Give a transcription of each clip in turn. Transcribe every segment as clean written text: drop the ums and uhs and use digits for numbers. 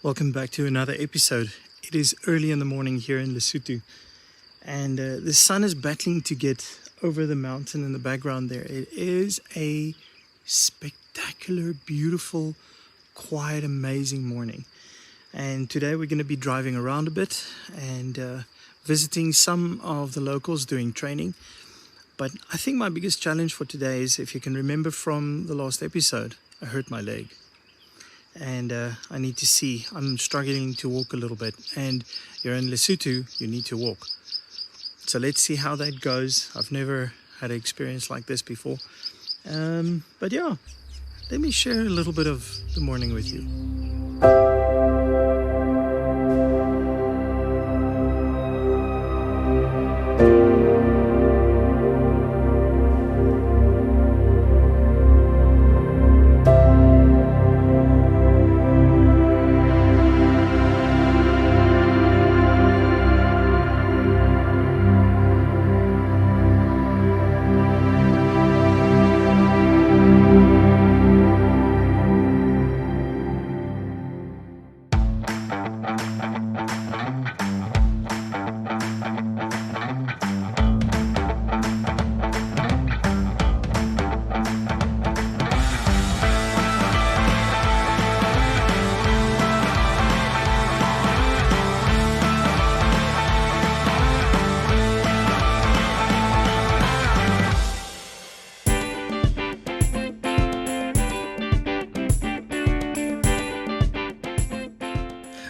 Welcome back to another episode. It is early in the morning here in Lesotho, and the sun is battling to get over the mountain in the background there. It is a spectacular, beautiful, quiet, amazing morning. And today we're going to be driving around a bit and visiting some of the locals doing training. But I think my biggest challenge for today is, if you can remember from the last episode, I hurt my leg. And I need to see, I'm struggling to walk a little bit, and you're in Lesotho, you need to walk. So let's see how that goes. I've never had an experience like this before. But yeah, let me share a little bit of the morning with you.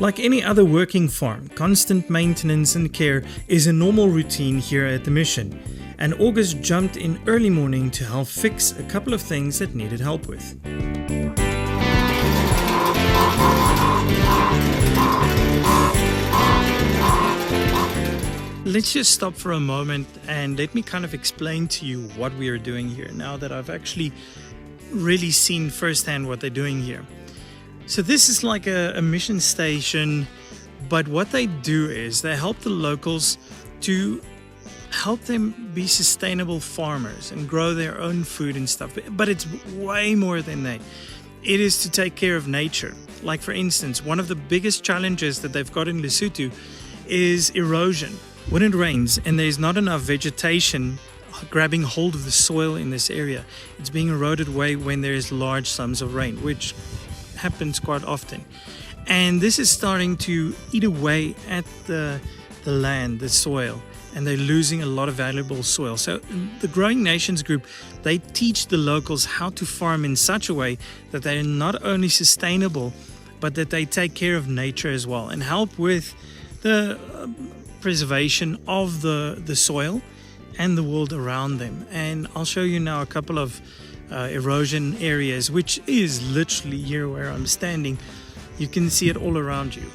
Like any other working farm, constant maintenance and care is a normal routine here at the mission, and August jumped in early morning to help fix a couple of things that needed help with. Let's just stop for a moment and let me kind of explain to you what we are doing here now that I've actually really seen firsthand what they're doing here. So this is like a mission station, but what they do is they help the locals to help them be sustainable farmers and grow their own food and stuff. But it's way more than that. It is to take care of nature. Like, for instance, one of the biggest challenges that they've got in Lesotho is erosion. When it rains and there's not enough vegetation grabbing hold of the soil in this area, it's being eroded away when there's large sums of rain, which happens quite often. And this is starting to eat away at the land, the soil, and they're losing a lot of valuable soil. So the Growing Nations group, they teach the locals how to farm in such a way that they're not only sustainable, but that they take care of nature as well and help with the preservation of the soil and the world around them. And I'll show you now a couple of erosion areas, which is literally here where I'm standing. You can see it all around you,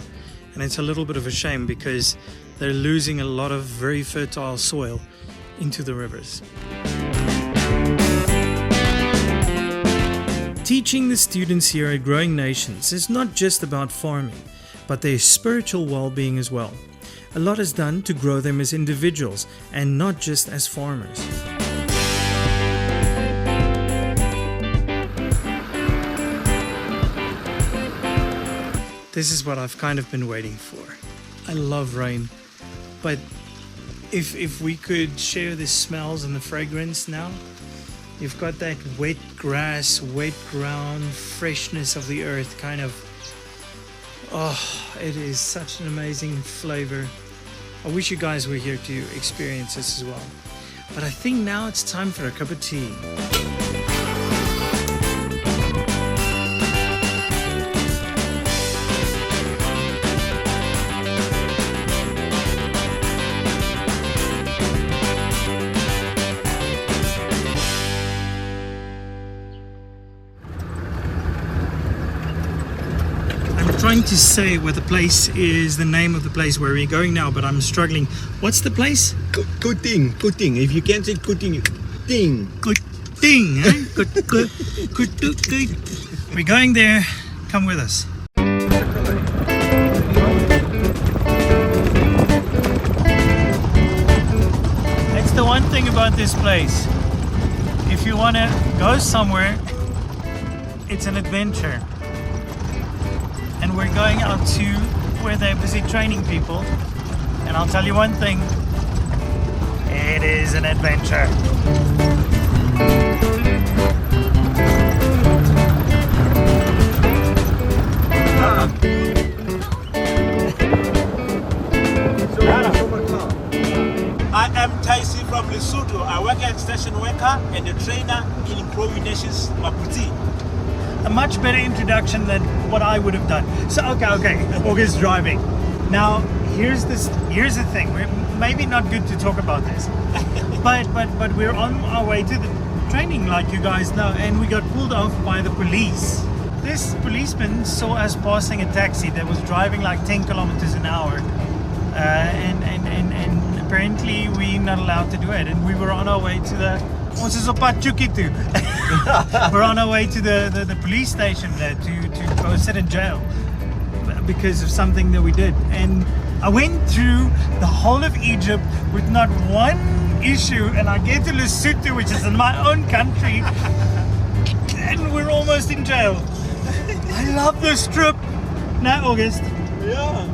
and it's a little bit of a shame because they're losing a lot of very fertile soil into the rivers. Teaching the students here at Growing Nations is not just about farming, but their spiritual well-being as well. A lot is done to grow them as individuals and not just as farmers. This is what I've kind of been waiting for. I love rain, but if we could share the smells and the fragrance now. You've got that wet grass, wet ground, freshness of the earth kind of. Oh, it is such an amazing flavor. I wish you guys were here to experience this as well. But I think now it's time for a cup of tea. Trying to say what the place is, the name of the place where we're going now, but I'm struggling. What's the place? Kuting. If you can't say Kuting, Ting. Kuting, eh? Good. We're going there. Come with us. That's the one thing about this place. If you want to go somewhere, it's an adventure. And we're going out to where they're busy training people. And I'll tell you one thing, it is an adventure. I am Taisi from Lesotho. I work as station worker and a trainer in Improving Nations Maputi. A much better introduction than what I would have done. So okay, August driving. Now here's the thing. We're maybe not good to talk about this, but we're on our way to the training, like you guys know, and we got pulled off by the police. This policeman saw us passing a taxi that was driving like 10 kilometers an hour, and apparently we're not allowed to do it. And we were on our way to the we're on our way to the police station there to go sit in jail because of something that we did. And I went through the whole of Egypt with not one issue, and I get to Lesotho, which is in my own country, and we're almost in jail. I love this trip. Now, August. Yeah.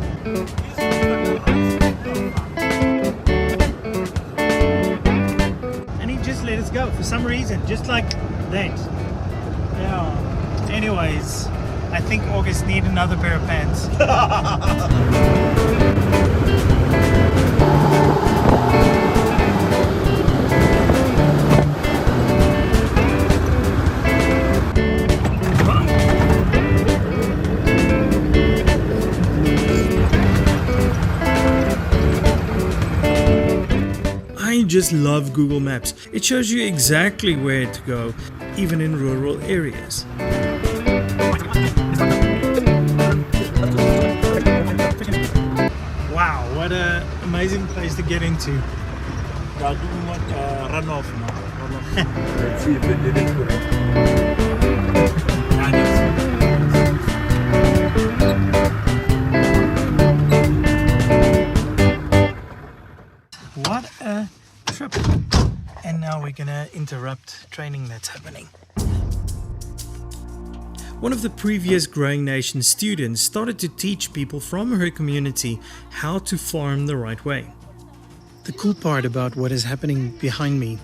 And he just let us go for some reason, just like that. Yeah. Anyways, I think August need another pair of pants. I just love Google Maps. It shows you exactly where to go, even in rural areas. Wow, what an amazing place to get into. They are doing what runoff now. Let's see if it is correct. What a trip. And now we're gonna interrupt training that's happening. One of the previous Growing Nation students started to teach people from her community how to farm the right way. The cool part about what is happening behind me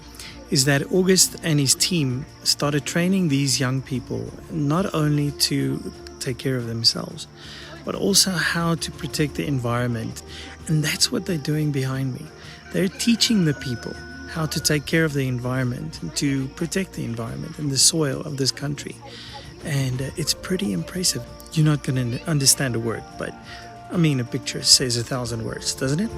is that August and his team started training these young people not only to take care of themselves, but also how to protect the environment. And that's what they're doing behind me. They're teaching the people how to take care of the environment and to protect the environment and the soil of this country. And it's pretty impressive. You're not going to understand a word, but I mean, a picture says 1,000 words, doesn't it?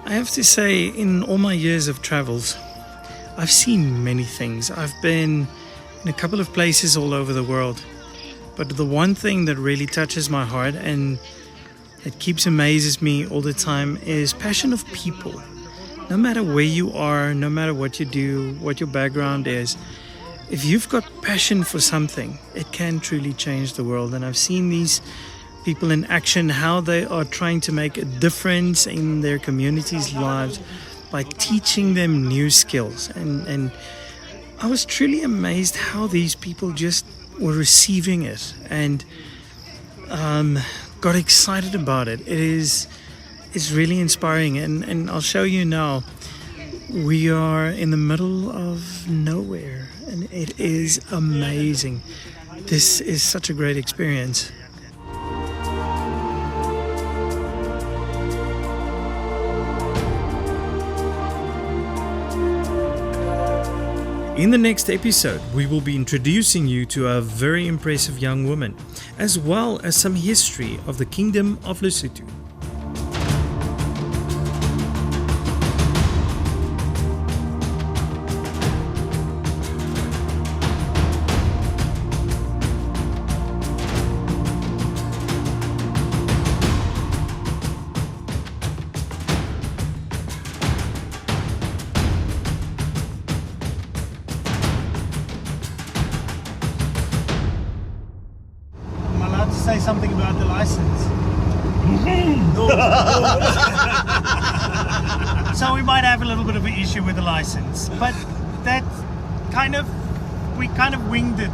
I have to say, in all my years of travels, I've seen many things. I've been in a couple of places all over the world. But the one thing that really touches my heart and it keeps amazes me all the time is passion of people. No matter where you are, no matter what you do, what your background is, if you've got passion for something, it can truly change the world. And I've seen these people in action, how they are trying to make a difference in their communities' lives by teaching them new skills. And I was truly amazed how these people just were receiving it and got excited about it. It's really inspiring, and I'll show you now. We are in the middle of nowhere and it is amazing. This is such a great experience. In the next episode, we will be introducing you to a very impressive young woman, as well as some history of the Kingdom of Lesotho. say something about the license. So we might have a little bit of an issue with the license, but that we kind of winged it